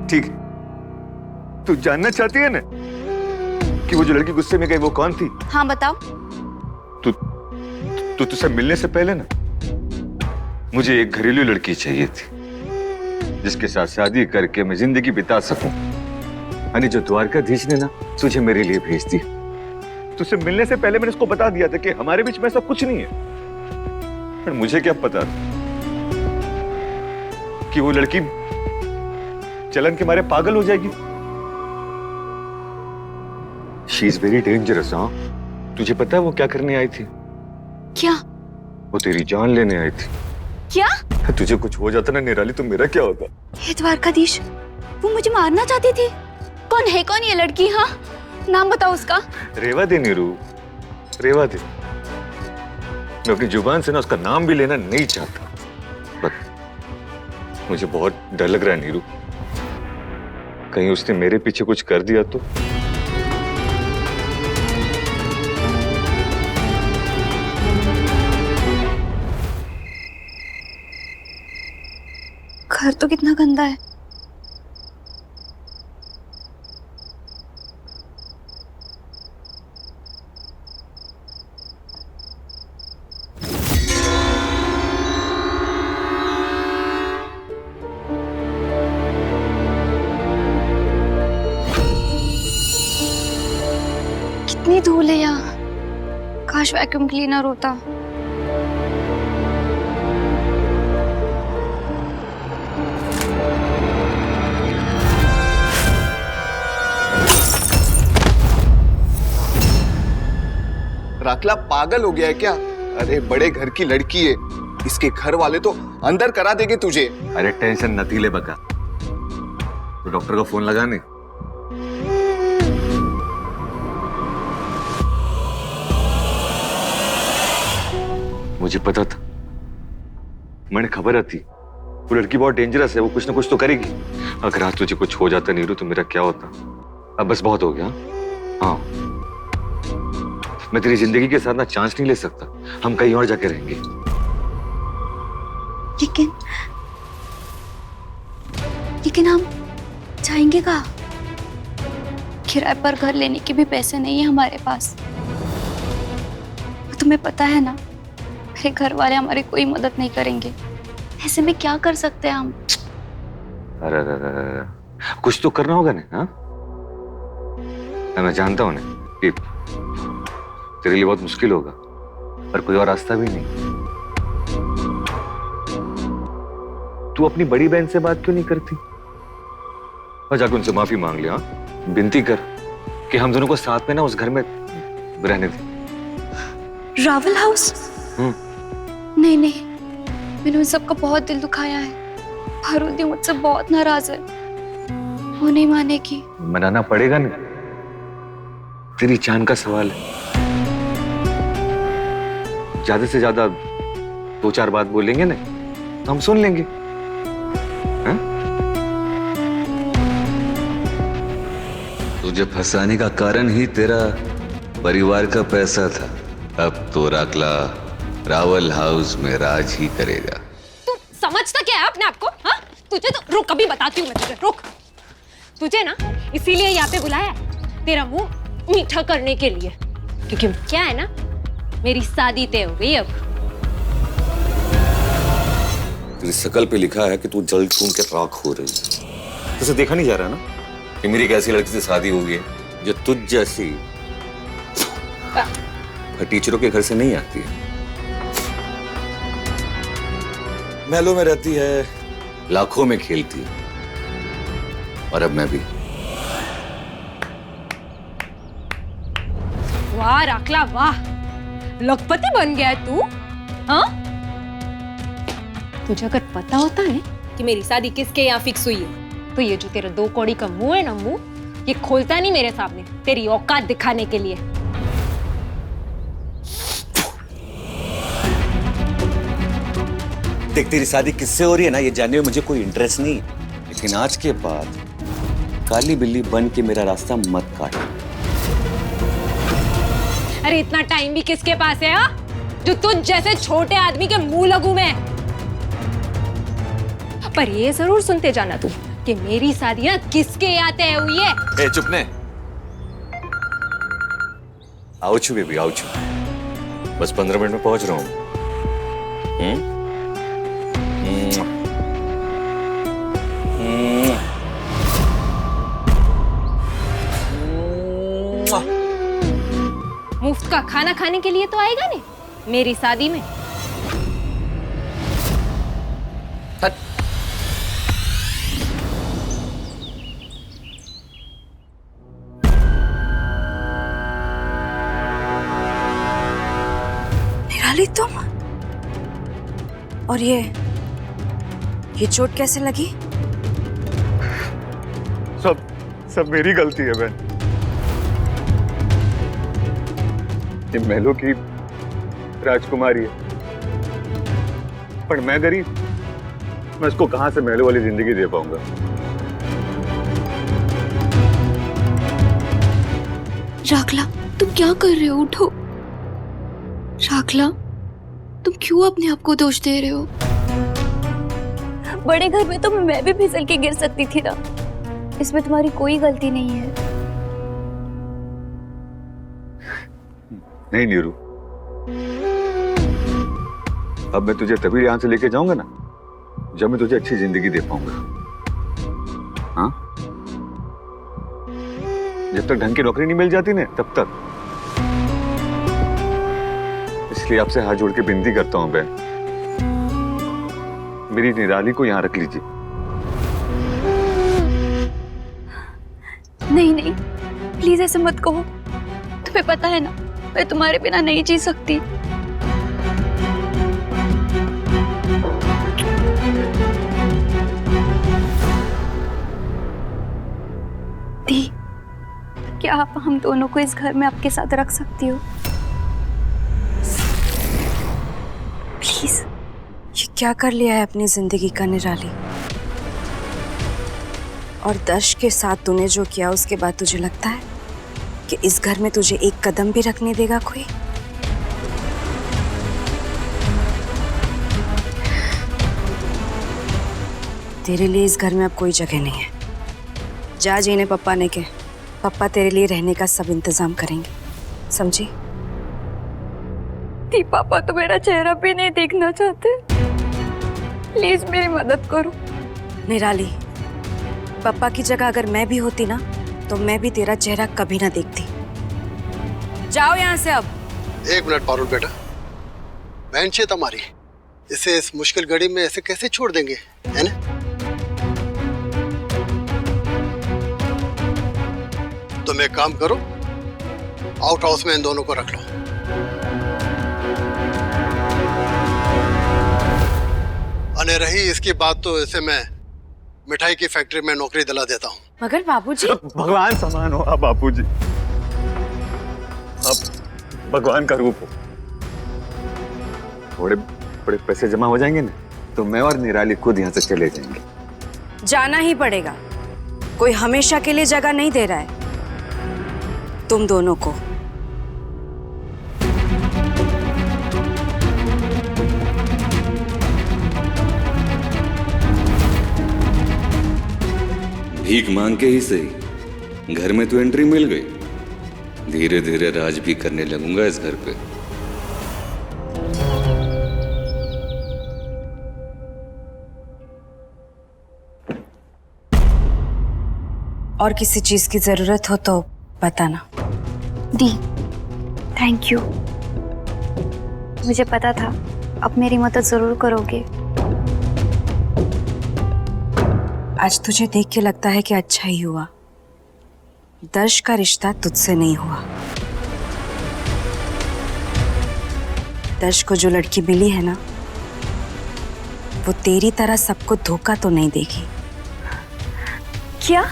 ठीक है, तू जानना चाहती है ना कि वो जो लड़की गुस्से में गई वो कौन थी? हाँ बताओ। तू तुझसे मिलने से पहले ना मुझे एक घरेलू लड़की चाहिए थी जिसके साथ शादी करके मैं जिंदगी बिता सकूं। यानी जो द्वारकाधीश ने ना तुझे मेरे लिए भेज दी। तुझसे मिलने से पहले मैंने उसको बता दिया था कि हमारे बीच में ऐसा कुछ नहीं है। पर मुझे क्या पता था कि वो लड़की चलन के मारे पागल हो जाएगी। She is very dangerous. हाँ, तुझे पता है वो क्या करने आई थी? क्या? वो तेरी जान लेने आई थी। क्या? तुझे कुछ हो जाता ना निराली तो मेरा क्या होता? हे द्वारकाधीश, वो मुझे मारना चाहती थी। कौन है कौन ये लड़की? हाँ, नाम बताओ उसका। रेवा दे नीरू, रेवा दे। मैं अपनी जुबान से ना उसका नाम भी लेना नहीं चाहता, पर मुझे बहुत डर लग रहा है नीरू। कहीं उसने मेरे पीछे कुछ कर दिया तो? घर तो कितना गंदा है। कितनी धूल है यहाँ। काश वैक्यूम क्लीनर होता। राखला पागल हो गया है क्या? अरे बड़े घर की लड़की है, इसके घर वाले तो अंदर करा देंगे तुझे। अरे टेंशन नती ले बका, तो डॉक्टर का फोन लगाने। मुझे पता था, मैंने खबर आती वो लड़की बहुत डेंजरस है, वो कुछ ना कुछ तो करेगी। अगर आज तुझे कुछ हो जाता नीरू तो मेरा क्या होता? अब बस बहुत हो गया। हाँ, मैं तेरी जिंदगी के साथ ना चांस नहीं ले सकता। हम कहीं और जाके रहेंगे। लेकिन हम जाएंगे कहाँ? किराए पर घर लेने के भी पैसे नहीं है हमारे पास। तुम्हें पता है ना, मेरे घर वाले हमारी कोई मदद नहीं करेंगे। ऐसे में क्या कर सकते हैं हम? अरे कुछ तो करना होगा ना। हाँ, मैं जानता हूं ना कि तेरे लिए बहुत मुश्किल होगा, पर कोई और रास्ता भी नहीं। तू अपनी बड़ी बहन से बात क्यों नहीं करती और जाकर उनसे माफी मांग ले? हाँ, विनती कर कि हम दोनों को साथ में ना उस घर में रहने दे। रावल हाउस? नहीं नहीं, मैंने उन सबका बहुत दिल दुखाया है। फारूदी मुझसे बहुत नाराज है, वो नहीं मानेगी। मनाना पड़ेगा ना, तेरी जान का सवाल है। ज्यादा से ज्यादा 2-4 बात बोलेंगे ना तो हम सुन लेंगे। हा? तुझे फंसाने का कारण ही तेरा परिवार का पैसा था। अब तो राखला रावल हाउस में राज ही करेगा। तू समझता क्या है अपने आप को? हाँ, तुझे तो रुक, अभी बताती हूँ मैं तुझे। रुक, तुझे ना इसीलिए यहाँ पे बुलाया है, तेरा मुंह मीठा करने के लिए। क्योंकि क्या है ना, मेरी शादी तय हो गई अब। तेरी शकल पे लिखा है कि तू जल खून के राख हो रही है। तुझे देखा नहीं जा रहा ना कि मेरी एक ऐसी लड़की से शादी हो गई है जो तुझ जैसी टीचरों के घर से नहीं आती है, महलों में रहती है, लाखों में खेलती है। और अब मैं भी। वाह राखला वाह, लखपति बन गया है तू। हाँ, तुझे अगर पता होता है कि मेरी शादी किसके यहाँ फिक्स हुई है तो ये जो तेरा 2 कौड़ी का मुंह है ना, मुंह ये खोलता नहीं मेरे सामने तेरी औकात दिखाने के लिए। देख, तेरी शादी किससे हो रही है ना ये जानने में मुझे कोई इंटरेस्ट नहीं, लेकिन आज के बाद काली बिल्ली बन के मेरा रास्ता मत काट। अरे इतना टाइम भी किसके पास है हा? जो तुझ जैसे छोटे आदमी के मुंह लगू मैं। पर ये जरूर सुनते जाना तू कि मेरी शादी ना किसके यहाँ तय हुई है। ए चुप ने। आओ छू बेबी, आओ छू। बस 15 मिनट में पहुंच रहा हूँ। मुफ्त का खाना खाने के लिए तो आएगा नहीं मेरी शादी में। निराली तुम? और ये चोट कैसे लगी? सब मेरी गलती है बहन। ये महलों की राजकुमारी है, पर मैं गरीब, मैं उसको कहां से महलों वाली जिंदगी दे पाऊंगा। राखला, तुम क्या कर रहे हो? उठो। राखला, तुम क्यों अपने आप को दोष दे रहे हो? बड़े घर में तो मैं भी फिसल के गिर सकती थी ना। इसमें तुम्हारी कोई गलती नहीं है। नहीं नीरू, अब मैं तुझे तभी यहाँ से लेके जाऊंगा ना जब मैं तुझे अच्छी जिंदगी दे पाऊंगा। हाँ, जब तक ढंग की नौकरी नहीं मिल जाती ना तब तक। इसलिए आपसे हाथ जोड़ के विनती करता हूं बहन, मेरी निराली को यहाँ रख लीजिए। नहीं नहीं, प्लीज ऐसे मत कहो। तुम्हें पता है ना, मैं तुम्हारे बिना नहीं जी सकती। दी, क्या आप हम दोनों को इस घर में आपके साथ रख सकती हो? प्लीज। ये क्या कर लिया है अपनी जिंदगी का निराली? और दर्श के साथ तूने जो किया उसके बाद तुझे लगता है कि इस घर में तुझे एक कदम भी रखने देगा कोई? तेरे लिए इस घर में अब कोई जगह नहीं है। जा जीने पप्पा ने के। पप्पा तेरे लिए रहने का सब इंतजाम करेंगे, समझी? दी, पापा तो मेरा चेहरा भी नहीं देखना चाहते। प्लीज मेरी मदद करो। निराली, पापा की जगह अगर मैं भी होती ना तो मैं भी तेरा चेहरा कभी ना देखती। जाओ यहाँ से अब। एक मिनट पारुल बेटा, बहन छे तुम्हारी, इसे इस मुश्किल घड़ी में ऐसे कैसे छोड़ देंगे, है ना? तुम एक काम करो, आउट हाउस में इन दोनों को रख लो। अने रही इसकी बात तो इसे मैं मिठाई की फैक्ट्री में नौकरी दिला देता हूँ। मगर बाबूजी। भगवान समान हो आप बापूजी, आप भगवान का रूप हो। थोड़े बड़े पैसे जमा हो जाएंगे ना तो मैं और निराली खुद यहाँ से चले जाएंगे। जाना ही पड़ेगा, कोई हमेशा के लिए जगह नहीं दे रहा है तुम दोनों को। भीख मांग के ही सही घर में तो एंट्री मिल गई। धीरे धीरे राज भी करने लगूंगा इस घर पे। और किसी चीज की जरूरत हो तो बताना। दी, थैंक यू। मुझे पता था अब मेरी मदद जरूर करोगे। आज तुझे देख के लगता है कि अच्छा ही हुआ दर्श का रिश्ता तुझसे नहीं हुआ। दर्श को जो लड़की मिली है ना, वो तेरी तरह सबको धोखा तो नहीं देगी। क्या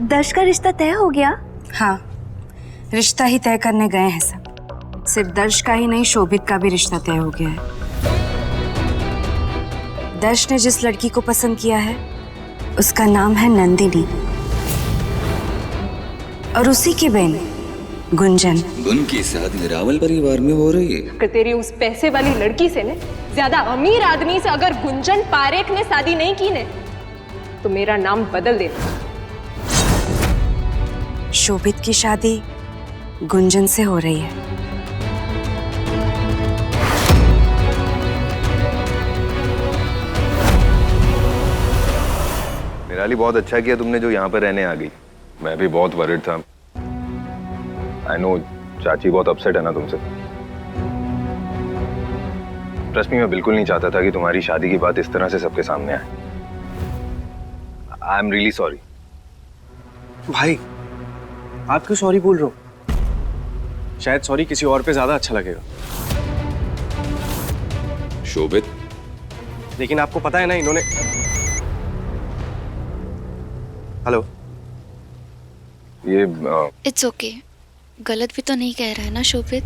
दर्श का रिश्ता तय हो गया? हाँ, रिश्ता ही तय करने गए हैं सब। सिर्फ दर्श का ही नहीं, शोभित का भी रिश्ता तय हो गया है। दर्श ने जिस लड़की को पसंद किया है उसका नाम है नंदिनी, और उसी की बहन गुंजन। गुन की शादी रावल परिवार में हो रही है। अगर तेरी उस पैसे वाली लड़की से ने ज्यादा अमीर आदमी से अगर गुंजन पारेख ने शादी नहीं की ने तो मेरा नाम बदल देना। शोभित की शादी गुंजन से हो रही है। निराली, बहुत अच्छा किया तुमने जो यहाँ पर रहने आ गई। मैं भी बहुत वरिड था। आई नो चाची बहुत अपसेट है ना तुमसे। ट्रस्ट मी, मैं बिल्कुल नहीं चाहता था कि तुम्हारी शादी की बात इस तरह से सबके सामने आए। I am really sorry. भाई, आप क्यों सॉरी बोल रहे हो? शायद सॉरी किसी और पे ज्यादा अच्छा लगेगा। शोभित, लेकिन आपको पता है ना, इन्होंने। हेलो, ये इट्स ओके। गलत भी तो नहीं कह रहा है ना शोभित?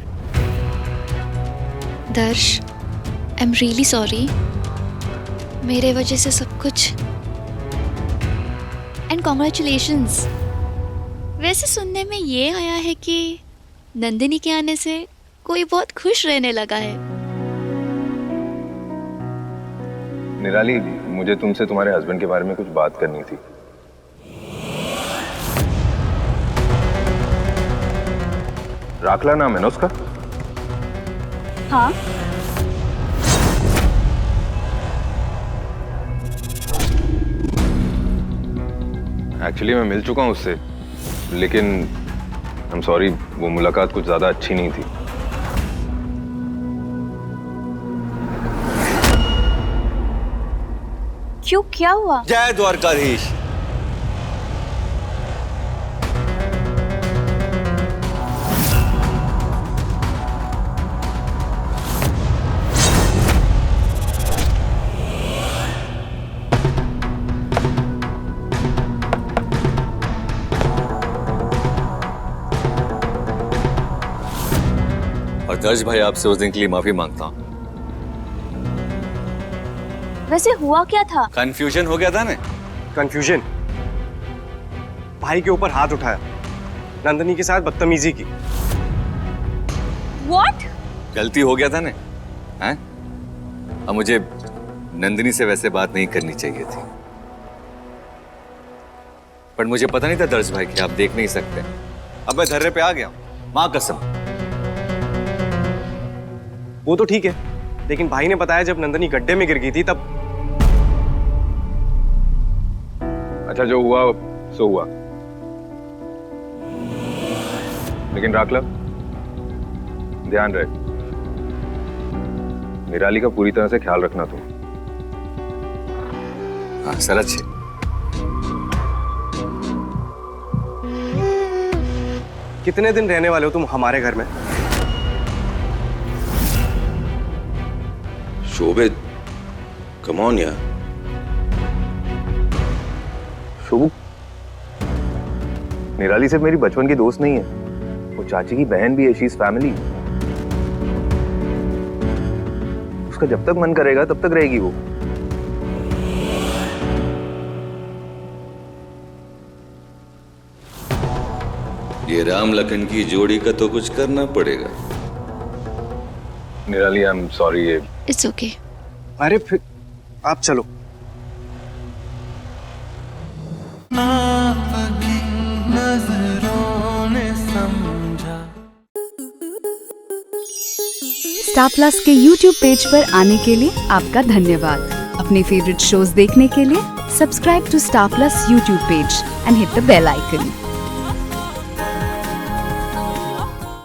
दर्श, आई एम रियली सॉरी। मेरे वजह से सब कुछ। And congratulations. वैसे सुनने में ये आया है कि नंदिनी के आने से कोई बहुत खुश रहने लगा है। निराली, मुझे तुमसे तुम्हारे हस्बैंड के बारे में कुछ बात करनी थी। राखला नाम है ना उसका? हाँ। एक्चुअली मैं मिल चुका हूँ उससे, लेकिन आई एम सॉरी, वो मुलाकात कुछ ज्यादा अच्छी नहीं थी। क्यों, क्या हुआ? जय द्वारकाधीश। और दर्श भाई, आपसे उस दिन के लिए माफी मांगता हूँ। वैसे हुआ क्या था? कंफ्यूजन हो गया था ना। कंफ्यूजन? भाई के ऊपर हाथ उठाया, नंदिनी के साथ बदतमीजी की। What? गलती हो गया था ना, हैं? अब मुझे नंदिनी से वैसे बात नहीं करनी चाहिए थी, पर मुझे पता नहीं था दर्श भाई कि आप देख नहीं सकते। अब मैं धर्रे पे आ गया हूं, मां कसम। वो तो ठीक है, लेकिन भाई ने बताया जब नंदिनी गड्ढे में गिर गई थी तब। अच्छा, जो हुआ सो हुआ, लेकिन राखला, ध्यान रहे, निराली का पूरी तरह से ख्याल रखना तुम। हाँ सर, अच्छे। कितने दिन रहने वाले हो तुम हमारे घर में? शोभित, कम ऑन यार। शुभ, निराली सिर्फ मेरी बचपन की दोस्त नहीं है, वो चाची की बहन भी है। She is family. उसका जब तक मन करेगा तब तक रहेगी वो। ये राम लखन की जोड़ी का तो कुछ करना पड़ेगा। निराली, आई एम सॉरी। ये इट्स ओके। अरे फिर आप चलो। स्टार प्लस के YouTube पेज पर आने के लिए आपका धन्यवाद। अपने फेवरेट शोज देखने के लिए subscribe to Star Plus YouTube page and hit the bell icon.